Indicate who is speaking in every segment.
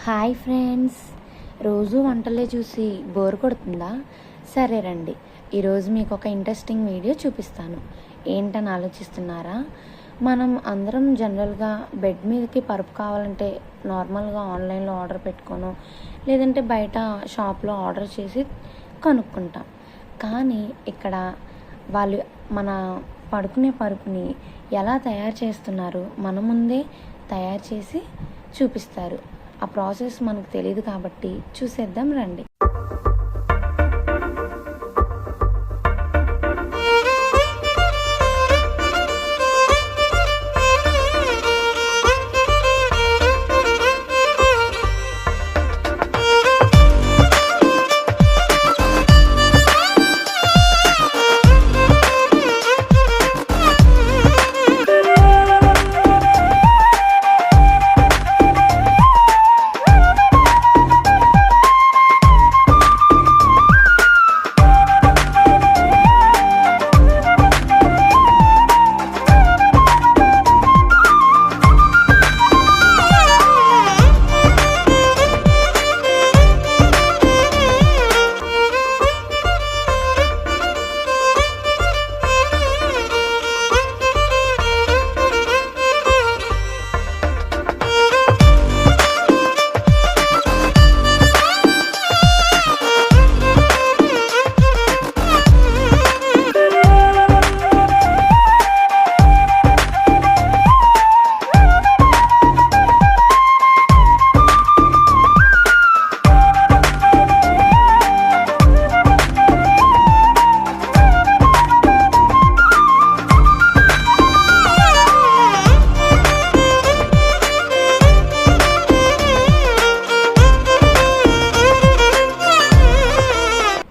Speaker 1: Hi friends, రోజు వంటలే చూసి bore కొడుతుందా? సరే రండి, ఈరోజు మీకు ఒక ఇంట్రెస్టింగ్ వీడియో చూపిస్తాను. ఏంటని ఆలోచిస్తున్నారా? మనం అందరం జనరల్గా బెడ్ మీదకి పరుపు కావాలంటే నార్మల్గా ఆన్లైన్లో ఆర్డర్ పెట్టుకోను, లేదంటే బయట షాప్లో ఆర్డర్ చేసి కనుక్కుంటాం. కానీ ఇక్కడ వాళ్ళు మన పడుకునే పరుపుని ఎలా తయారు చేస్తున్నారు మన ముందే తయారు చేసి చూపిస్తారు. ఆ ప్రాసెస్ మనకు తెలియదు కాబట్టి చూసేద్దాం రండి.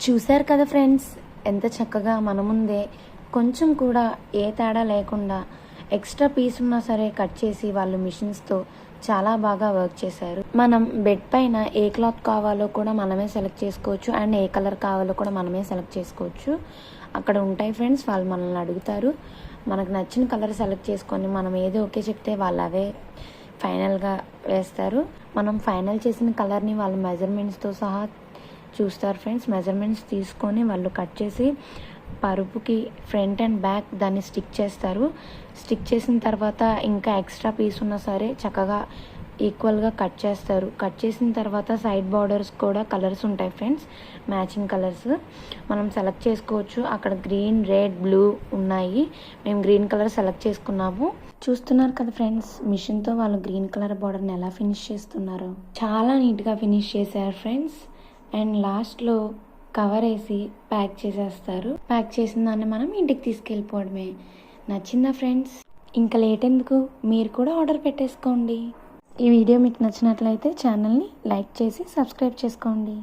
Speaker 1: చూశారు కదా ఫ్రెండ్స్, ఎంత చక్కగా మన ముందే కొంచెం కూడా ఏ తేడా లేకుండా ఎక్స్ట్రా పీస్ ఉన్నా సరే కట్ చేసి వాళ్ళు మిషన్స్తో చాలా బాగా వర్క్ చేశారు. మనం బెడ్ పైన ఏ క్లాత్ కావాలో కూడా మనమే సెలెక్ట్ చేసుకోవచ్చు, అండ్ ఏ కలర్ కావాలో కూడా మనమే సెలెక్ట్ చేసుకోవచ్చు. అక్కడ ఉంటాయి ఫ్రెండ్స్, వాళ్ళు మనల్ని అడుగుతారు. మనకు నచ్చిన కలర్ సెలెక్ట్ చేసుకొని మనం ఏదో ఓకే చెప్తే వాళ్ళు అవే ఫైనల్గా వేస్తారు. మనం ఫైనల్ చేసిన కలర్ని వాళ్ళ మెజర్మెంట్స్తో సహా చూస్తారు ఫ్రెండ్స్. మెజర్మెంట్స్ తీసుకొని వాళ్ళు కట్ చేసి పరుపుకి ఫ్రంట్ అండ్ బ్యాక్ దాన్ని స్టిక్ చేస్తారు. స్టిక్ చేసిన తర్వాత ఇంకా ఎక్స్ట్రా పీస్ ఉన్నా సరే చక్కగా ఈక్వల్గా కట్ చేస్తారు. కట్ చేసిన తర్వాత సైడ్ బార్డర్స్ కూడా కలర్స్ ఉంటాయి ఫ్రెండ్స్, మ్యాచింగ్ కలర్స్ మనం సెలెక్ట్ చేసుకోవచ్చు. అక్కడ గ్రీన్, రెడ్, బ్లూ ఉన్నాయి. మేము గ్రీన్ కలర్ సెలెక్ట్ చేసుకున్నాము. చూస్తున్నారు కదా ఫ్రెండ్స్, మిషన్తో వాళ్ళు గ్రీన్ కలర్ బార్డర్ని ఎలా ఫినిష్ చేస్తున్నారో చాలా నీట్గా ఫినిష్ చేశారు ఫ్రెండ్స్. అండ్ లాస్ట్లో కవర్ వేసి ప్యాక్ చేసేస్తారు. ప్యాక్ చేసిన దాన్ని మనం ఇంటికి తీసుకెళ్ళిపోవడమే. నచ్చిందా ఫ్రెండ్స్? ఇంకా లేట్ ఎందుకు, మీరు కూడా ఆర్డర్ పెట్టేసుకోండి. ఈ వీడియో మీకు నచ్చినట్లయితే ఛానల్ని లైక్ చేసి సబ్స్క్రైబ్ చేసుకోండి.